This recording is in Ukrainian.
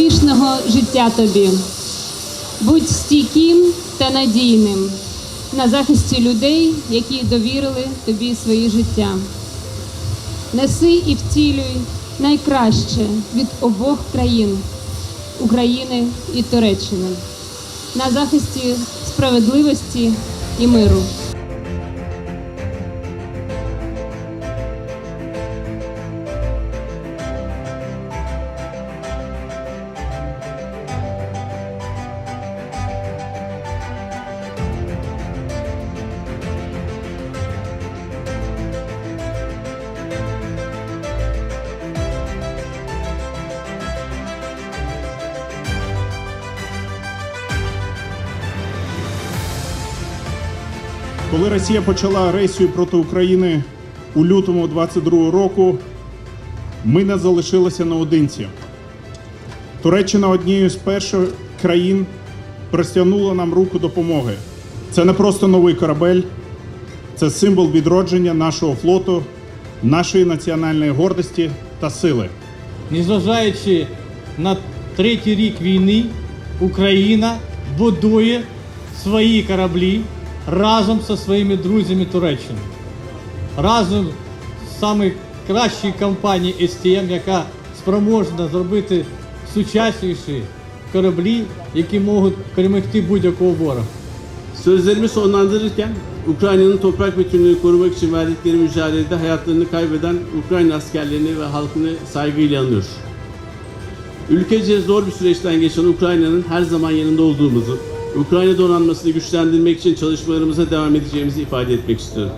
успішного життя тобі. Будь стійким та надійним на захисті людей, які довірили тобі своє життя. Неси і втілюй найкраще від обох країн – України і Туреччини на захисті справедливості і миру. Коли Росія почала агресію проти України у лютому 2022 року, ми не залишилися наодинці. Туреччина однією з перших країн простягнула нам руку допомоги. Це не просто новий корабель, це символ відродження нашого флоту, нашої національної гордості та сили. Незважаючи на третій рік війни, Україна будує свої кораблі разом зі своїми друзями Туреччини. Разом з найкращою компанією STM, яка спроможна зробити сучасніші кораблі, які можуть перемогти будь-якого ворога. Sözlerimi sonlandırırken Ukrayna'nın toprak bütünlüğünü korumak için verdikleri mücadelede hayatlarını kaybeden Ukrayna askerlerini ve halkını saygıyla anıyoruz. Ülkece zor bir süreçten geçen Ukrayna'nın her zaman yanında olduğumuzu, Ukrayna donanmasını güçlendirmek için çalışmalarımıza devam edeceğimizi ifade etmek istiyorum.